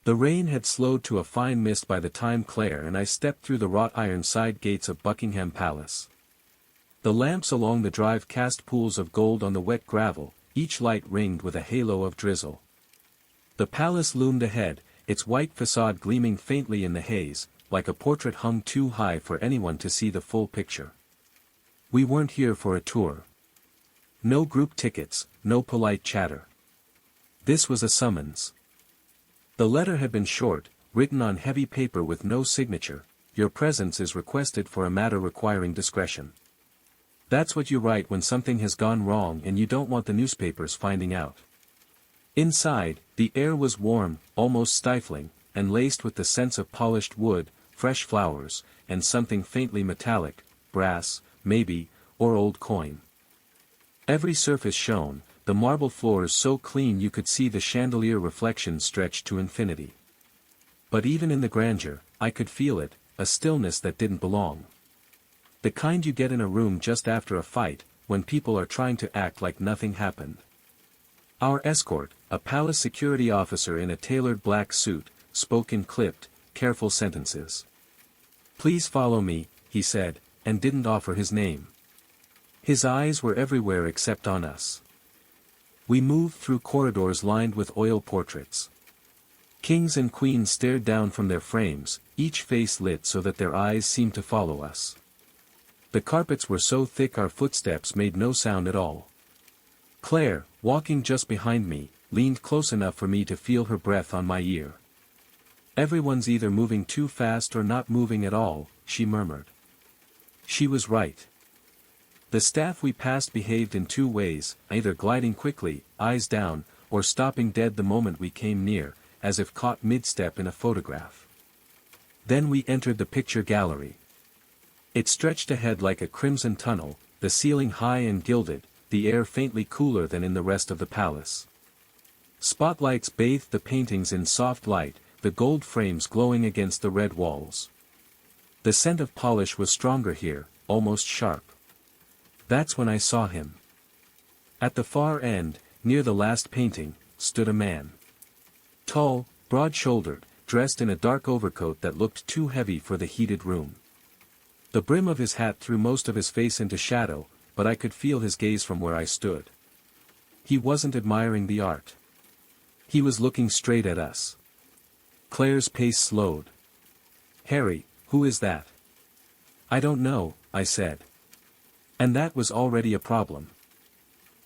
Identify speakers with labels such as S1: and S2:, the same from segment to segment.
S1: The rain had slowed to a fine mist by the time Claire and I stepped through the wrought iron side gates of Buckingham Palace. The lamps along the drive cast pools of gold on the wet gravel, each light ringed with a halo of drizzle. The palace loomed ahead, its white facade gleaming faintly in the haze, like a portrait hung too high for anyone to see the full picture. We weren't here for a tour. No group tickets, no polite chatter. This was a summons. The letter had been short, written on heavy paper with no signature. Your presence is requested for a matter requiring discretion. That's what you write when something has gone wrong and you don't want the newspapers finding out. Inside, the air was warm, almost stifling, and laced with the sense of polished wood, fresh flowers, and something faintly metallic, brass, maybe, or old coin. Every surface shone, the marble floors so clean you could see the chandelier reflections stretched to infinity. But even in the grandeur, I could feel it, a stillness that didn't belong. The kind you get in a room just after a fight, when people are trying to act like nothing happened. Our escort, a palace security officer in a tailored black suit, spoke in clipped, careful sentences. "Please follow me," he said, and didn't offer his name. His eyes were everywhere except on us. We moved through corridors lined with oil portraits. Kings and queens stared down from their frames, each face lit so that their eyes seemed to follow us. The carpets were so thick our footsteps made no sound at all. Claire, walking just behind me, leaned close enough for me to feel her breath on my ear. "Everyone's either moving too fast or not moving at all," she murmured. She was right. The staff we passed behaved in two ways, either gliding quickly, eyes down, or stopping dead the moment we came near, as if caught mid-step in a photograph. Then we entered the picture gallery. It stretched ahead like a crimson tunnel, the ceiling high and gilded, the air faintly cooler than in the rest of the palace. Spotlights bathed the paintings in soft light, the gold frames glowing against the red walls. The scent of polish was stronger here, almost sharp. That's when I saw him. At the far end, near the last painting, stood a man. Tall, broad-shouldered, dressed in a dark overcoat that looked too heavy for the heated room. The brim of his hat threw most of his face into shadow, but I could feel his gaze from where I stood. He wasn't admiring the art. He was looking straight at us. Claire's pace slowed. "Harry, who is that?" "I don't know," I said. And that was already a problem.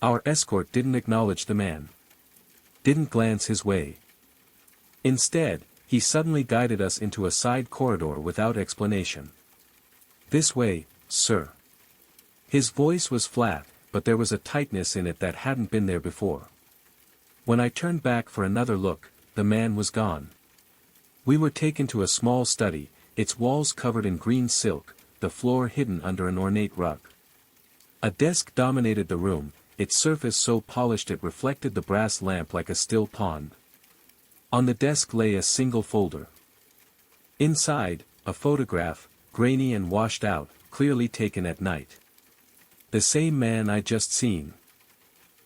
S1: Our escort didn't acknowledge the man. Didn't glance his way. Instead, he suddenly guided us into a side corridor without explanation. "This way, sir." His voice was flat, but there was a tightness in it that hadn't been there before. When I turned back for another look, the man was gone. We were taken to a small study, its walls covered in green silk, the floor hidden under an ornate rug. A desk dominated the room, its surface so polished it reflected the brass lamp like a still pond. On the desk lay a single folder. Inside, a photograph, grainy and washed out, clearly taken at night. The same man I'd just seen.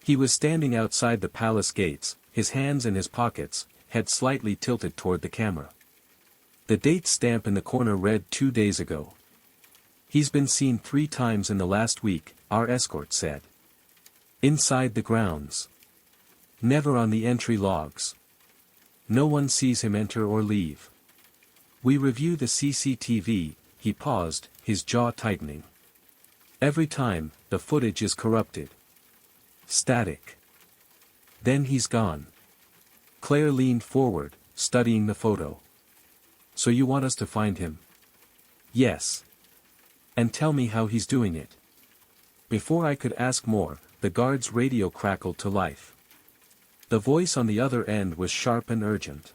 S1: He was standing outside the palace gates, his hands in his pockets, head slightly tilted toward the camera. The date stamp in the corner read 2 days ago. "He's been seen 3 times in the last week," our escort said. "Inside the grounds. Never on the entry logs. No one sees him enter or leave. We review the CCTV," he paused, his jaw tightening. "Every time, the footage is corrupted. Static. Then he's gone." Claire leaned forward, studying the photo. "So you want us to find him?" "Yes. And tell me how he's doing it." Before I could ask more, the guard's radio crackled to life. The voice on the other end was sharp and urgent.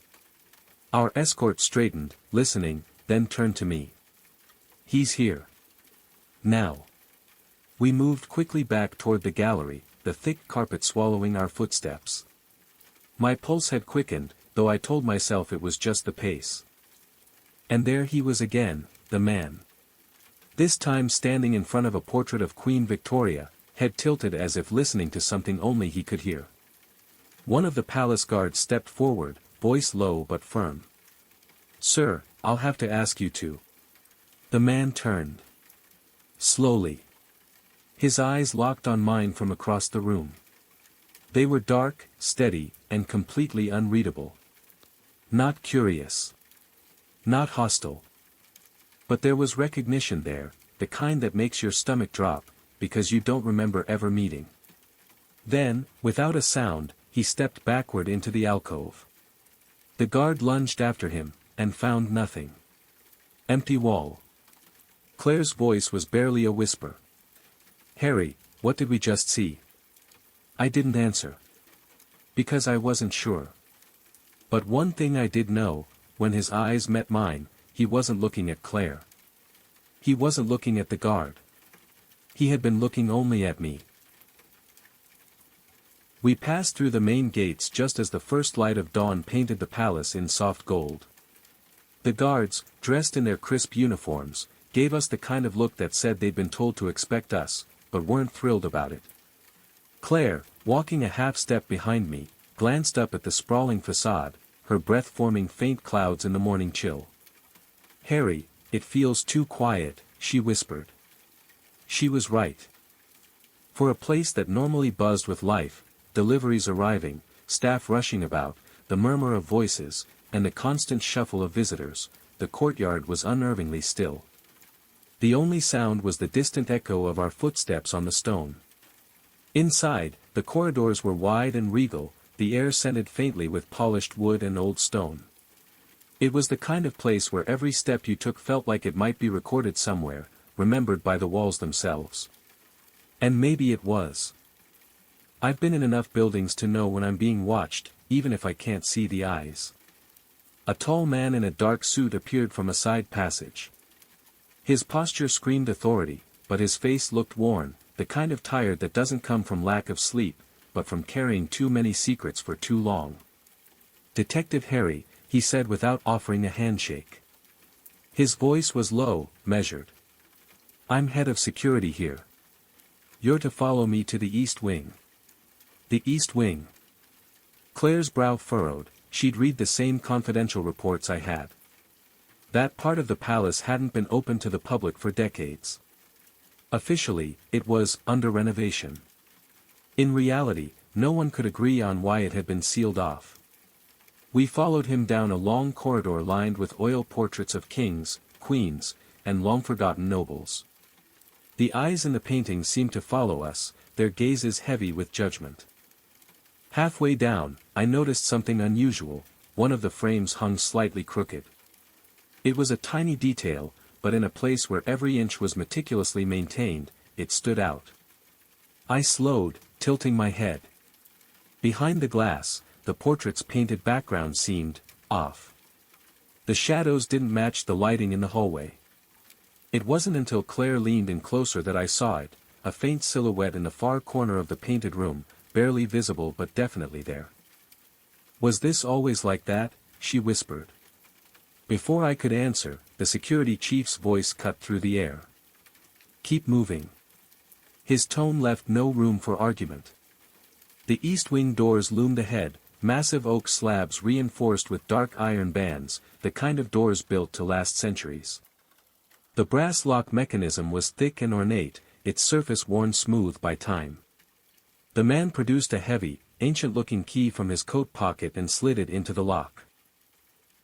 S1: Our escort straightened, listening, then turned to me. "He's here. Now." We moved quickly back toward the gallery, the thick carpet swallowing our footsteps. My pulse had quickened, though I told myself it was just the pace. And there he was again, the man. This time standing in front of a portrait of Queen Victoria, head tilted as if listening to something only he could hear. One of the palace guards stepped forward, voice low but firm. "Sir, I'll have to ask you to." The man turned. Slowly. His eyes locked on mine from across the room. They were dark, steady, and completely unreadable. Not curious. Not hostile. But there was recognition there, the kind that makes your stomach drop, because you don't remember ever meeting. Then, without a sound, he stepped backward into the alcove. The guard lunged after him, and found nothing. Empty wall. Claire's voice was barely a whisper. "Harry, what did we just see?" I didn't answer. Because I wasn't sure. But one thing I did know, when his eyes met mine, he wasn't looking at Claire. He wasn't looking at the guard. He had been looking only at me. We passed through the main gates just as the first light of dawn painted the palace in soft gold. The guards, dressed in their crisp uniforms, gave us the kind of look that said they'd been told to expect us, but weren't thrilled about it. Claire, walking a half step behind me, glanced up at the sprawling facade, her breath forming faint clouds in the morning chill. "Harry, it feels too quiet," she whispered. She was right. For a place that normally buzzed with life, deliveries arriving, staff rushing about, the murmur of voices, and the constant shuffle of visitors, the courtyard was unnervingly still. The only sound was the distant echo of our footsteps on the stone. Inside, the corridors were wide and regal, the air scented faintly with polished wood and old stone. It was the kind of place where every step you took felt like it might be recorded somewhere, remembered by the walls themselves. And maybe it was. I've been in enough buildings to know when I'm being watched, even if I can't see the eyes. A tall man in a dark suit appeared from a side passage. His posture screamed authority, but his face looked worn, the kind of tired that doesn't come from lack of sleep, but from carrying too many secrets for too long. "Detective Harry," he said without offering a handshake. His voice was low, measured. "I'm head of security here. You're to follow me to the East Wing." The East Wing. Claire's brow furrowed, she'd read the same confidential reports I had. That part of the palace hadn't been open to the public for decades. Officially, it was under renovation. In reality, no one could agree on why it had been sealed off. We followed him down a long corridor lined with oil portraits of kings, queens, and long-forgotten nobles. The eyes in the paintings seemed to follow us, their gazes heavy with judgment. Halfway down, I noticed something unusual, one of the frames hung slightly crooked. It was a tiny detail, but in a place where every inch was meticulously maintained, it stood out. I slowed, tilting my head. Behind the glass, the portrait's painted background seemed off. The shadows didn't match the lighting in the hallway. It wasn't until Claire leaned in closer that I saw it, a faint silhouette in the far corner of the painted room, barely visible but definitely there. "Was this always like that?" she whispered. Before I could answer, the security chief's voice cut through the air. "Keep moving." His tone left no room for argument. The east wing doors loomed ahead, massive oak slabs reinforced with dark iron bands, the kind of doors built to last centuries. The brass lock mechanism was thick and ornate, its surface worn smooth by time. The man produced a heavy, ancient-looking key from his coat pocket and slid it into the lock.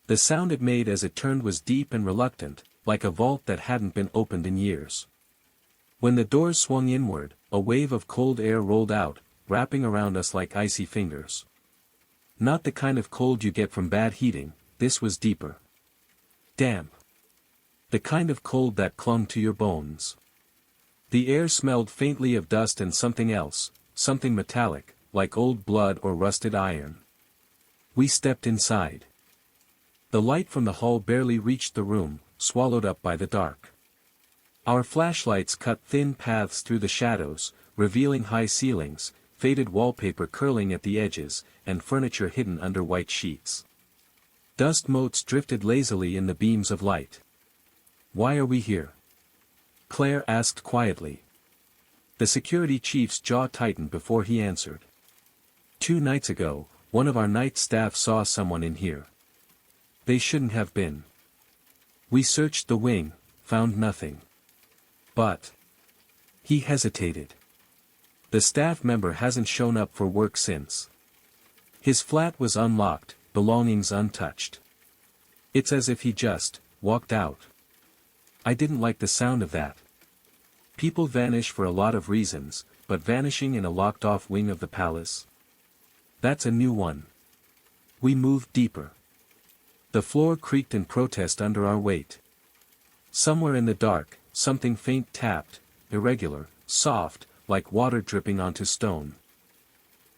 S1: The sound it made as it turned was deep and reluctant, like a vault that hadn't been opened in years. When the doors swung inward, a wave of cold air rolled out, wrapping around us like icy fingers. Not the kind of cold you get from bad heating, this was deeper. Damp. The kind of cold that clung to your bones. The air smelled faintly of dust and something else, something metallic, like old blood or rusted iron. We stepped inside. The light from the hall barely reached the room, swallowed up by the dark. Our flashlights cut thin paths through the shadows, revealing high ceilings, faded wallpaper curling at the edges, and furniture hidden under white sheets. Dust motes drifted lazily in the beams of light. "Why are we here?" Claire asked quietly. The security chief's jaw tightened before he answered. 2 nights ago, one of our night staff saw someone in here. They shouldn't have been. We searched the wing, found nothing. But. He hesitated. The staff member hasn't shown up for work since. His flat was unlocked, belongings untouched. It's as if he just walked out. I didn't like the sound of that. People vanish for a lot of reasons, but vanishing in a locked-off wing of the palace? That's a new one. We moved deeper. The floor creaked in protest under our weight. Somewhere in the dark, something faint tapped, irregular, soft, like water dripping onto stone.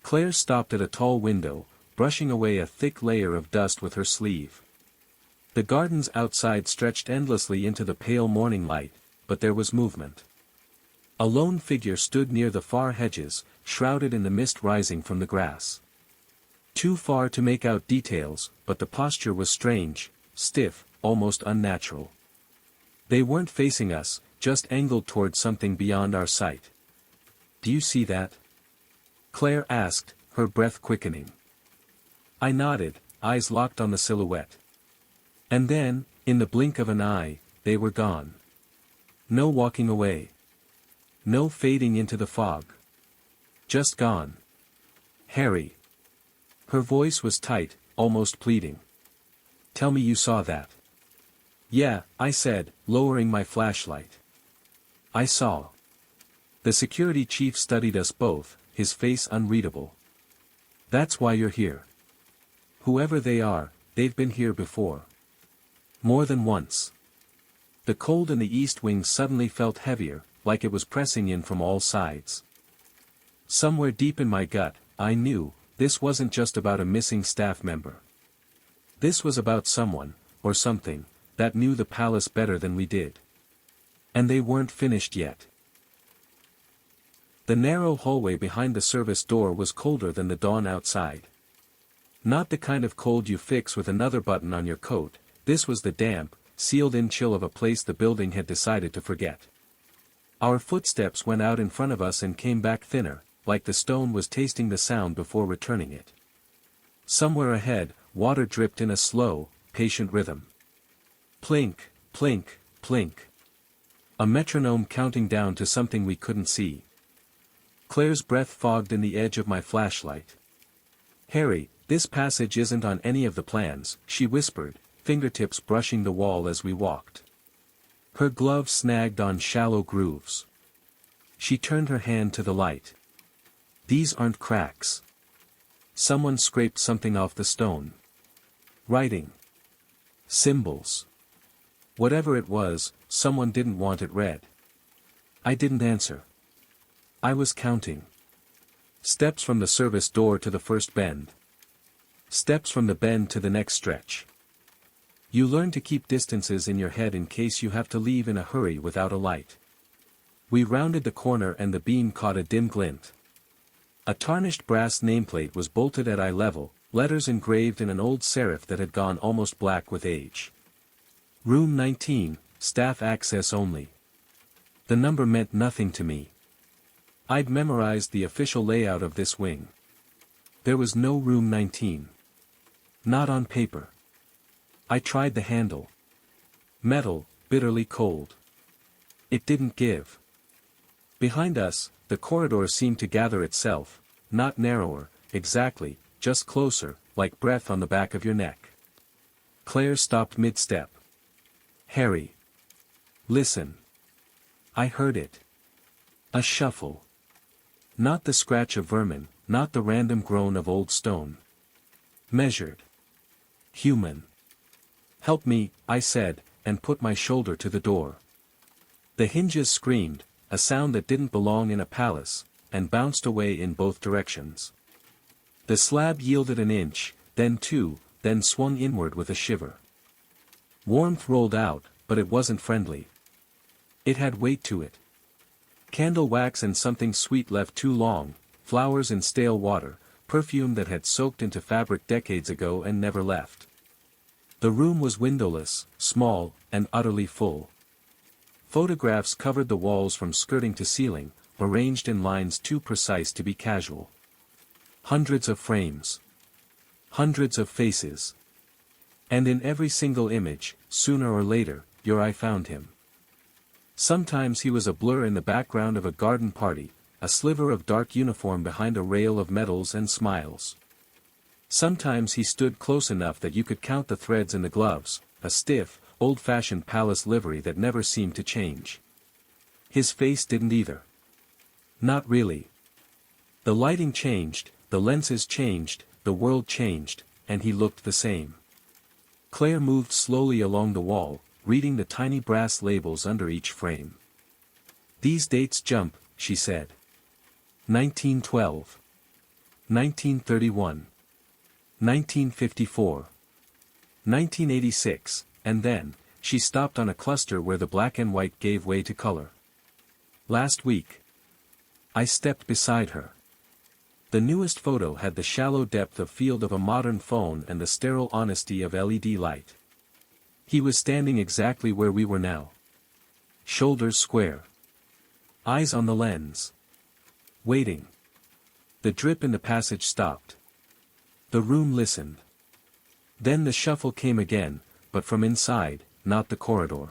S1: Claire stopped at a tall window, brushing away a thick layer of dust with her sleeve. The gardens outside stretched endlessly into the pale morning light, but there was movement. A lone figure stood near the far hedges, shrouded in the mist rising from the grass. Too far to make out details, but the posture was strange, stiff, almost unnatural. They weren't facing us, just angled toward something beyond our sight. "Do you see that?" Claire asked, her breath quickening. I nodded, eyes locked on the silhouette. And then, in the blink of an eye, they were gone. No walking away. No fading into the fog. Just gone. "Harry." Her voice was tight, almost pleading. "Tell me you saw that." "Yeah," I said, lowering my flashlight. "I saw." The security chief studied us both, his face unreadable. "That's why you're here. Whoever they are, they've been here before. More than once." The cold in the east wing suddenly felt heavier, like it was pressing in from all sides. Somewhere deep in my gut, I knew, this wasn't just about a missing staff member. This was about someone, or something, that knew the palace better than we did. And they weren't finished yet. The narrow hallway behind the service door was colder than the dawn outside. Not the kind of cold you fix with another button on your coat, this was the damp, sealed-in chill of a place the building had decided to forget. Our footsteps went out in front of us and came back thinner, like the stone was tasting the sound before returning it. Somewhere ahead, water dripped in a slow, patient rhythm. Plink, plink, plink. A metronome counting down to something we couldn't see. Claire's breath fogged in the edge of my flashlight. "Harry, this passage isn't on any of the plans," she whispered, fingertips brushing the wall as we walked. Her glove snagged on shallow grooves. She turned her hand to the light. "These aren't cracks. Someone scraped something off the stone. Writing. Symbols. Whatever it was, someone didn't want it read." I didn't answer. I was counting. Steps from the service door to the first bend. Steps from the bend to the next stretch. You learn to keep distances in your head in case you have to leave in a hurry without a light. We rounded the corner and the beam caught a dim glint. A tarnished brass nameplate was bolted at eye level, letters engraved in an old serif that had gone almost black with age. "Room 19, staff access only." The number meant nothing to me. I'd memorized the official layout of this wing. There was no room 19. Not on paper. I tried the handle. Metal, bitterly cold. It didn't give. Behind us, the corridor seemed to gather itself, not narrower, exactly, just closer, like breath on the back of your neck. Claire stopped mid-step. "Harry. Listen." I heard it. A shuffle. Not the scratch of vermin, not the random groan of old stone. Measured. Human. "Help me," I said, and put my shoulder to the door. The hinges screamed, a sound that didn't belong in a palace, and bounced away in both directions. The slab yielded an inch, then two, then swung inward with a shiver. Warmth rolled out, but it wasn't friendly. It had weight to it. Candle wax and something sweet left too long, flowers in stale water, perfume that had soaked into fabric decades ago and never left. The room was windowless, small, and utterly full. Photographs covered the walls from skirting to ceiling, arranged in lines too precise to be casual. Hundreds of frames. Hundreds of faces. And in every single image, sooner or later, your eye found him. Sometimes he was a blur in the background of a garden party, a sliver of dark uniform behind a rail of medals and smiles. Sometimes he stood close enough that you could count the threads in the gloves, a stiff, old-fashioned palace livery that never seemed to change. His face didn't either. Not really. The lighting changed, the lenses changed, the world changed, and he looked the same. Claire moved slowly along the wall, reading the tiny brass labels under each frame. "These dates jump," she said. 1912. 1931. 1954. 1986, and then, she stopped on a cluster where the black and white gave way to color. "Last week." I stepped beside her. The newest photo had the shallow depth of field of a modern phone and the sterile honesty of LED light. He was standing exactly where we were now. Shoulders square. Eyes on the lens. Waiting. The drip in the passage stopped. The room listened. Then the shuffle came again, but from inside, not the corridor.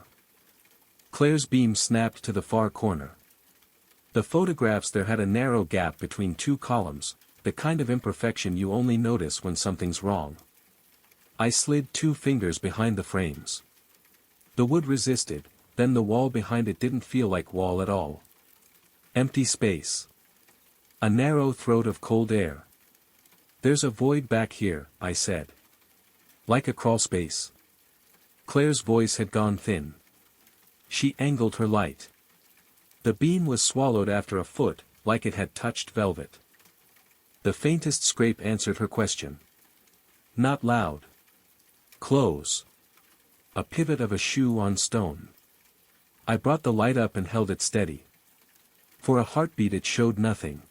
S1: Claire's beam snapped to the far corner. The photographs there had a narrow gap between two columns, the kind of imperfection you only notice when something's wrong. I slid 2 fingers behind the frames. The wood resisted, then the wall behind it didn't feel like wall at all. Empty space. A narrow throat of cold air. "There's a void back here," I said. "Like a crawl space." Claire's voice had gone thin. She angled her light. The beam was swallowed after a foot, like it had touched velvet. The faintest scrape answered her question. Not loud. Close. A pivot of a shoe on stone. I brought the light up and held it steady. For a heartbeat it showed nothing.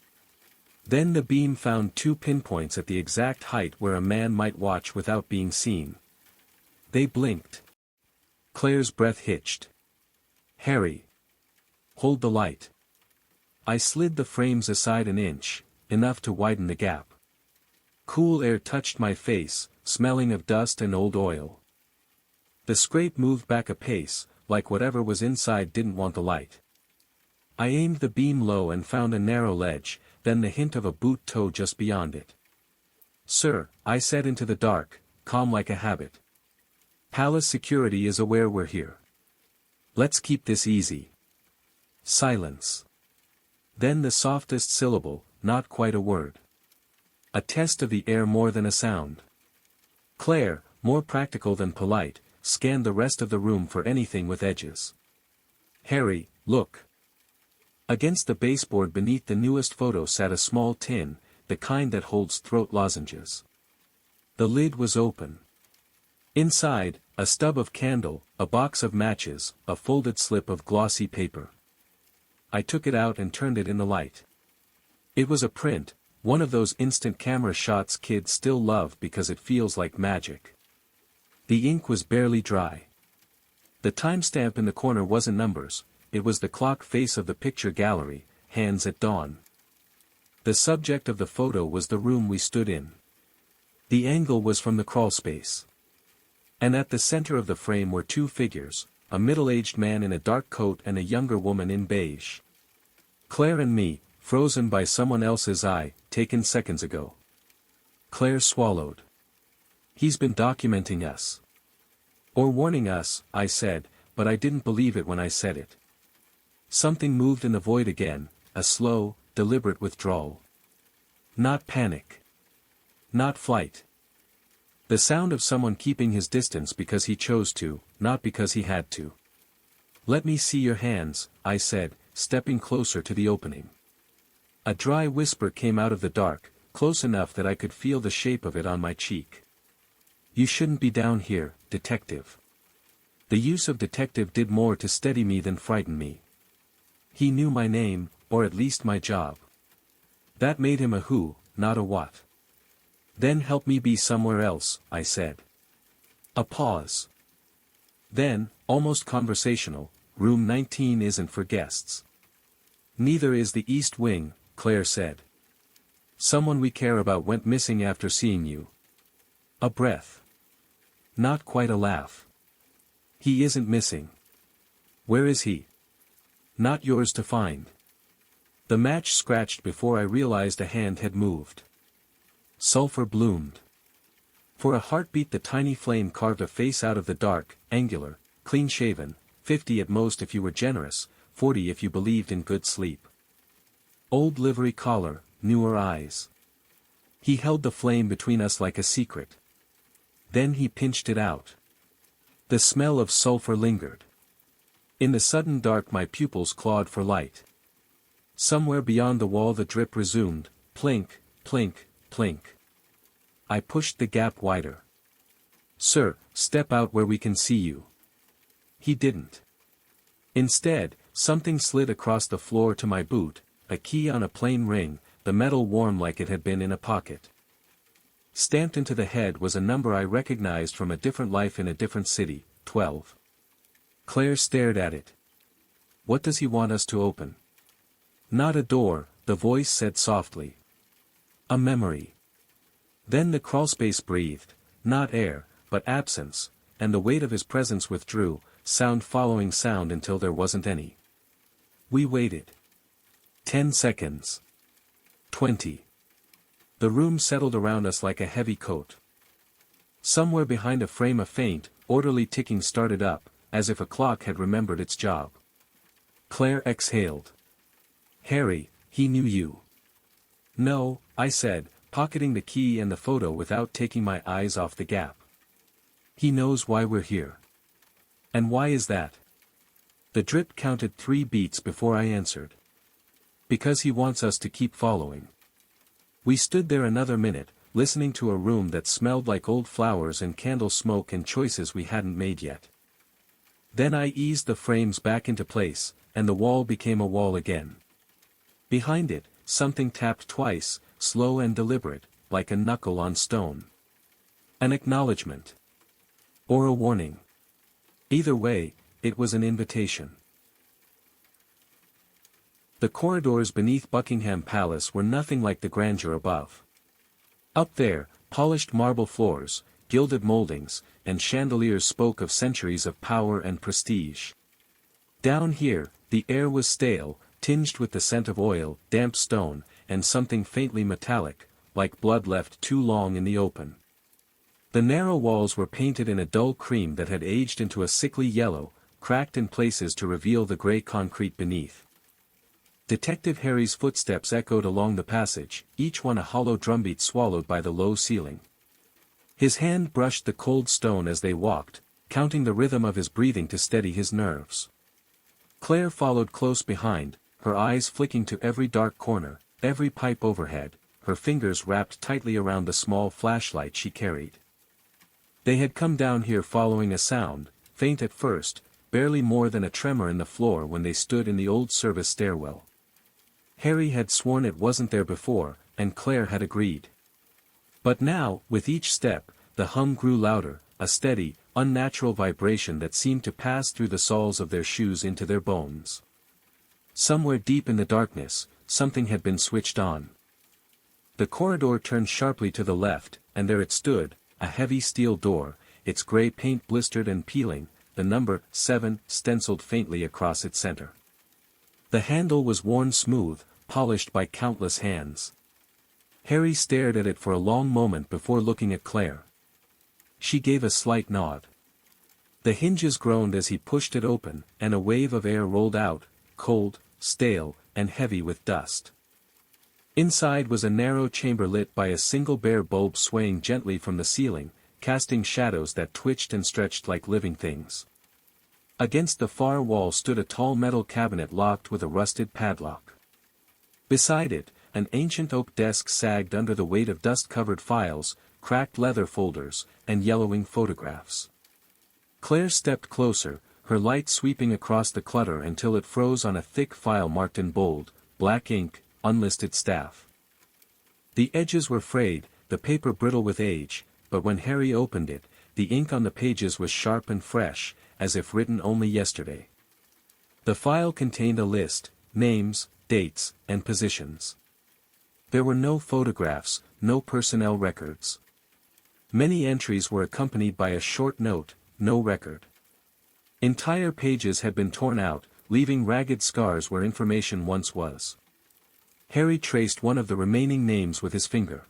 S1: Then the beam found 2 pinpoints at the exact height where a man might watch without being seen. They blinked. Claire's breath hitched. "Harry. Hold the light." I slid the frames aside an inch, enough to widen the gap. Cool air touched my face, smelling of dust and old oil. The scrape moved back a pace, like whatever was inside didn't want the light. I aimed the beam low and found a narrow ledge, then the hint of a boot toe just beyond it. "Sir," I said into the dark, calm like a habit. "Palace security is aware we're here. Let's keep this easy." Silence. Then the softest syllable, not quite a word. A test of the air more than a sound. Claire, more practical than polite, scanned the rest of the room for anything with edges. "Harry, look." Against the baseboard beneath the newest photo sat a small tin, the kind that holds throat lozenges. The lid was open. Inside, a stub of candle, a box of matches, a folded slip of glossy paper. I took it out and turned it in the light. It was a print, one of those instant camera shots kids still love because it feels like magic. The ink was barely dry. The timestamp in the corner wasn't numbers, it was the clock face of the picture gallery, hands at dawn. The subject of the photo was the room we stood in. The angle was from the crawl space. And at the center of the frame were 2 figures, a middle-aged man in a dark coat and a younger woman in beige. Claire and me, frozen by someone else's eye, taken seconds ago. Claire swallowed. "He's been documenting us." "Or warning us," I said, but I didn't believe it when I said it. Something moved in the void again, a slow, deliberate withdrawal. Not panic. Not flight. The sound of someone keeping his distance because he chose to, not because he had to. "Let me see your hands," I said, stepping closer to the opening. A dry whisper came out of the dark, close enough that I could feel the shape of it on my cheek. "You shouldn't be down here, detective." The use of detective did more to steady me than frighten me. He knew my name, or at least my job. That made him a who, not a what. "Then help me be somewhere else," I said. A pause. Then, almost conversational, "Room 19 isn't for guests." "Neither is the East Wing," Claire said. "Someone we care about went missing after seeing you." A breath. Not quite a laugh. He isn't missing. Where is he? Not yours to find. The match scratched before I realized a hand had moved. Sulfur bloomed. For a heartbeat the tiny flame carved a face out of the dark, angular, clean-shaven, 50 at most if you were generous, 40 if you believed in good sleep. Old livery collar, newer eyes. He held the flame between us like a secret. Then he pinched it out. The smell of sulfur lingered. In the sudden dark my pupils clawed for light. Somewhere beyond the wall the drip resumed, plink, plink, plink. I pushed the gap wider. Sir, step out where we can see you. He didn't. Instead, something slid across the floor to my boot, a key on a plain ring, the metal warm like it had been in a pocket. Stamped into the head was a number I recognized from a different life in a different city, 12. Claire stared at it. What does he want us to open? Not a door, the voice said softly. A memory. Then the crawlspace breathed, not air, but absence, and the weight of his presence withdrew, sound following sound until there wasn't any. We waited. 10 seconds. 20. The room settled around us like a heavy coat. Somewhere behind a frame a faint, orderly ticking started up, as if a clock had remembered its job. Claire exhaled. Harry, he knew you. No, I said, pocketing the key and the photo without taking my eyes off the gap. He knows why we're here. And why is that? The drip counted 3 beats before I answered. Because he wants us to keep following. We stood there another minute, listening to a room that smelled like old flowers and candle smoke and choices we hadn't made yet. Then I eased the frames back into place, and the wall became a wall again. Behind it, something tapped twice, slow and deliberate, like a knuckle on stone. An acknowledgement. Or a warning. Either way, it was an invitation. The corridors beneath Buckingham Palace were nothing like the grandeur above. Up there, polished marble floors, gilded moldings, and chandeliers spoke of centuries of power and prestige. Down here, the air was stale, tinged with the scent of oil, damp stone, and something faintly metallic, like blood left too long in the open. The narrow walls were painted in a dull cream that had aged into a sickly yellow, cracked in places to reveal the grey concrete beneath. Detective Harry's footsteps echoed along the passage, each one a hollow drumbeat swallowed by the low ceiling. His hand brushed the cold stone as they walked, counting the rhythm of his breathing to steady his nerves. Claire followed close behind, her eyes flicking to every dark corner, every pipe overhead, her fingers wrapped tightly around the small flashlight she carried. They had come down here following a sound, faint at first, barely more than a tremor in the floor when they stood in the old service stairwell. Harry had sworn it wasn't there before, and Claire had agreed. But now, with each step, the hum grew louder, a steady, unnatural vibration that seemed to pass through the soles of their shoes into their bones. Somewhere deep in the darkness, something had been switched on. The corridor turned sharply to the left, and there it stood, a heavy steel door, its grey paint blistered and peeling, the number 7 stenciled faintly across its center. The handle was worn smooth, polished by countless hands. Harry stared at it for a long moment before looking at Claire. She gave a slight nod. The hinges groaned as he pushed it open, and a wave of air rolled out, cold, stale, and heavy with dust. Inside was a narrow chamber lit by a single bare bulb swaying gently from the ceiling, casting shadows that twitched and stretched like living things. Against the far wall stood a tall metal cabinet locked with a rusted padlock. Beside it, an ancient oak desk sagged under the weight of dust-covered files, cracked leather folders, and yellowing photographs. Claire stepped closer, her light sweeping across the clutter until it froze on a thick file marked in bold, black ink, unlisted staff. The edges were frayed, the paper brittle with age, but when Harry opened it, the ink on the pages was sharp and fresh, as if written only yesterday. The file contained a list, names, dates, and positions. There were no photographs, no personnel records. Many entries were accompanied by a short note, no record. Entire pages had been torn out, leaving ragged scars where information once was. Harry traced one of the remaining names with his finger.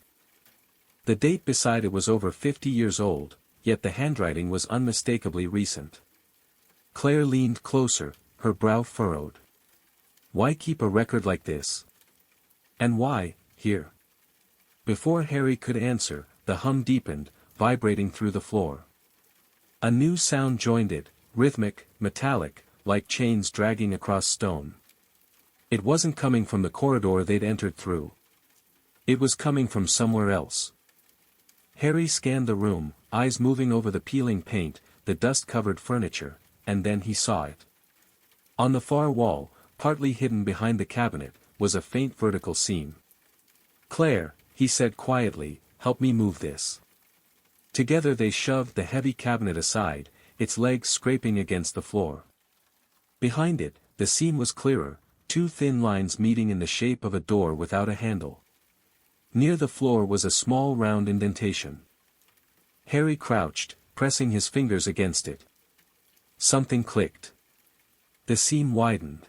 S1: The date beside it was over 50 years old, yet the handwriting was unmistakably recent. Claire leaned closer, her brow furrowed. Why keep a record like this? And why, here? Before Harry could answer, the hum deepened, vibrating through the floor. A new sound joined it, rhythmic, metallic, like chains dragging across stone. It wasn't coming from the corridor they'd entered through. It was coming from somewhere else. Harry scanned the room, eyes moving over the peeling paint, the dust-covered furniture, and then he saw it. On the far wall, partly hidden behind the cabinet, was a faint vertical seam. "Claire," he said quietly, "help me move this." Together they shoved the heavy cabinet aside, its legs scraping against the floor. Behind it, the seam was clearer, two thin lines meeting in the shape of a door without a handle. Near the floor was a small round indentation. Harry crouched, pressing his fingers against it. Something clicked. The seam widened.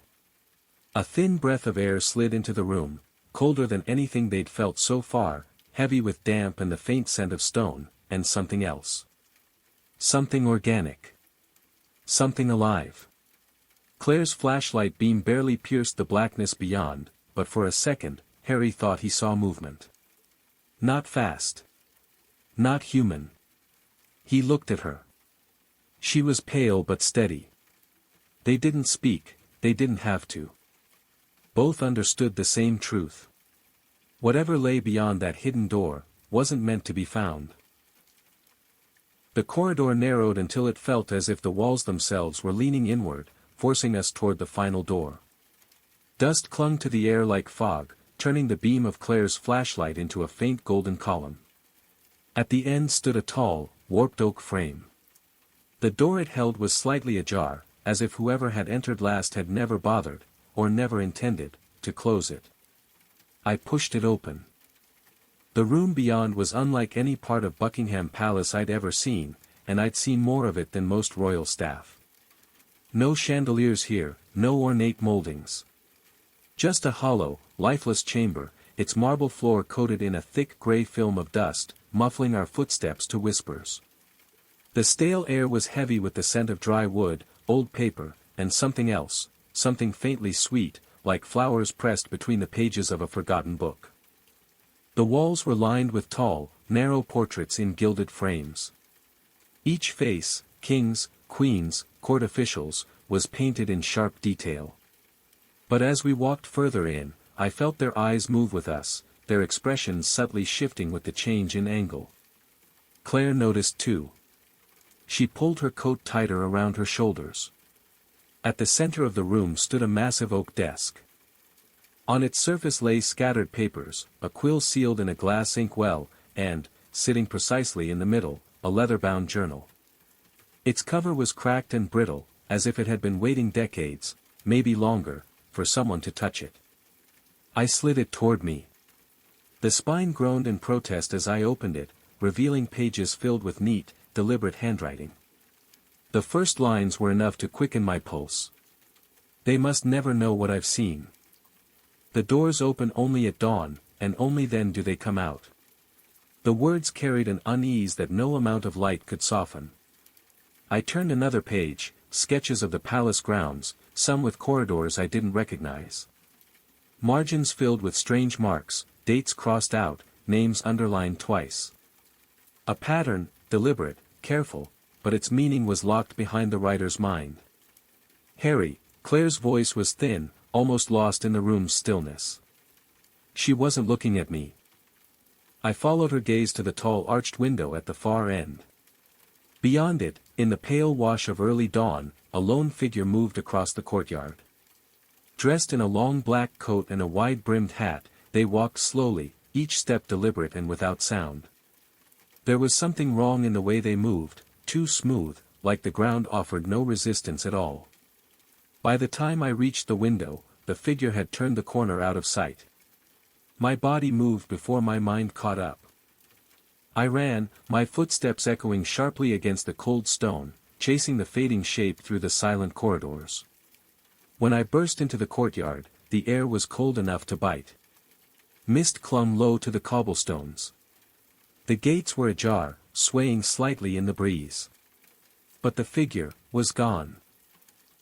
S1: A thin breath of air slid into the room, colder than anything they'd felt so far, heavy with damp and the faint scent of stone, and something else. Something organic. Something alive. Claire's flashlight beam barely pierced the blackness beyond, but for a second, Harry thought he saw movement. Not fast. Not human. He looked at her. She was pale but steady. They didn't speak, they didn't have to. Both understood the same truth. Whatever lay beyond that hidden door, wasn't meant to be found. The corridor narrowed until it felt as if the walls themselves were leaning inward, forcing us toward the final door. Dust clung to the air like fog, turning the beam of Claire's flashlight into a faint golden column. At the end stood a tall, warped oak frame. The door it held was slightly ajar, as if whoever had entered last had never bothered, or never intended, to close it. I pushed it open. The room beyond was unlike any part of Buckingham Palace I'd ever seen, and I'd seen more of it than most royal staff. No chandeliers here, no ornate moldings. Just a hollow, lifeless chamber, its marble floor coated in a thick gray film of dust, muffling our footsteps to whispers. The stale air was heavy with the scent of dry wood, old paper, and something else, something faintly sweet, like flowers pressed between the pages of a forgotten book. The walls were lined with tall, narrow portraits in gilded frames. Each face, kings, queens, court officials, was painted in sharp detail. But as we walked further in, I felt their eyes move with us, their expressions subtly shifting with the change in angle. Claire noticed too. She pulled her coat tighter around her shoulders. At the center of the room stood a massive oak desk. On its surface lay scattered papers, a quill sealed in a glass inkwell, and, sitting precisely in the middle, a leather-bound journal. Its cover was cracked and brittle, as if it had been waiting decades, maybe longer, for someone to touch it. I slid it toward me. The spine groaned in protest as I opened it, revealing pages filled with neat, deliberate handwriting. The first lines were enough to quicken my pulse. They must never know what I've seen. The doors open only at dawn, and only then do they come out. The words carried an unease that no amount of light could soften. I turned another page, sketches of the palace grounds, some with corridors I didn't recognize. Margins filled with strange marks, dates crossed out, names underlined twice. A pattern, deliberate, careful, but its meaning was locked behind the writer's mind. Harry, Claire's voice was thin, almost lost in the room's stillness. She wasn't looking at me. I followed her gaze to the tall arched window at the far end. Beyond it, in the pale wash of early dawn, a lone figure moved across the courtyard. Dressed in a long black coat and a wide-brimmed hat, they walked slowly, each step deliberate and without sound. There was something wrong in the way they moved, too smooth, like the ground offered no resistance at all. By the time I reached the window, the figure had turned the corner out of sight. My body moved before my mind caught up. I ran, my footsteps echoing sharply against the cold stone, chasing the fading shape through the silent corridors. When I burst into the courtyard, the air was cold enough to bite. Mist clung low to the cobblestones. The gates were ajar, swaying slightly in the breeze. But the figure was gone.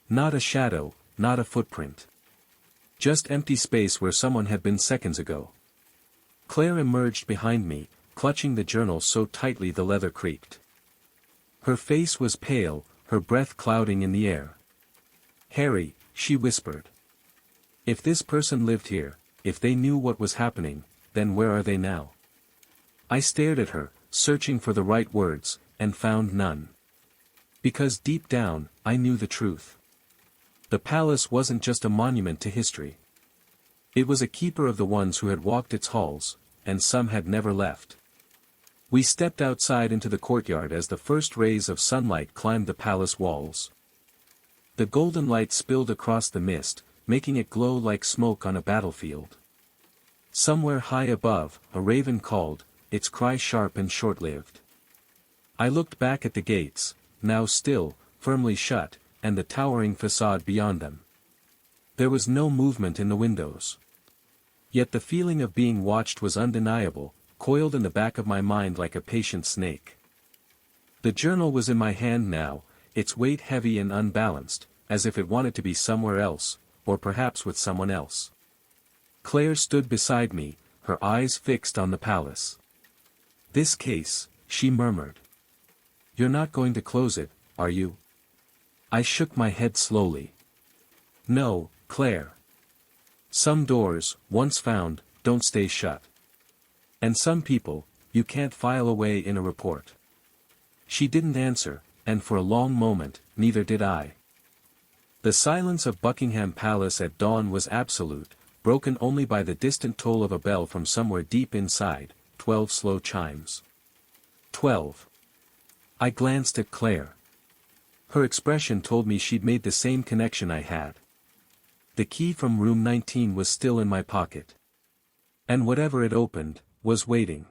S1: Not a shadow, not a footprint. Just empty space where someone had been seconds ago. Claire emerged behind me, clutching the journal so tightly the leather creaked. Her face was pale, her breath clouding in the air. "Harry," she whispered. "If this person lived here, if they knew what was happening, then where are they now?" I stared at her, searching for the right words, and found none. Because deep down, I knew the truth. The palace wasn't just a monument to history. It was a keeper of the ones who had walked its halls, and some had never left. We stepped outside into the courtyard as the first rays of sunlight climbed the palace walls. The golden light spilled across the mist, making it glow like smoke on a battlefield. Somewhere high above, a raven called, its cry sharp and short-lived. I looked back at the gates, now still, firmly shut, and the towering facade beyond them. There was no movement in the windows. Yet the feeling of being watched was undeniable, coiled in the back of my mind like a patient snake. The journal was in my hand now, its weight heavy and unbalanced, as if it wanted to be somewhere else, or perhaps with someone else. Claire stood beside me, her eyes fixed on the palace. "This case," she murmured. "You're not going to close it, are you?" I shook my head slowly. "No, Claire. Some doors, once found, don't stay shut. And some people, you can't file away in a report." She didn't answer, and for a long moment, neither did I. The silence of Buckingham Palace at dawn was absolute, broken only by the distant toll of a bell from somewhere deep inside, 12 slow chimes. 12. I glanced at Claire. Her expression told me she'd made the same connection I had. The key from room 19 was still in my pocket. And whatever it opened, was waiting.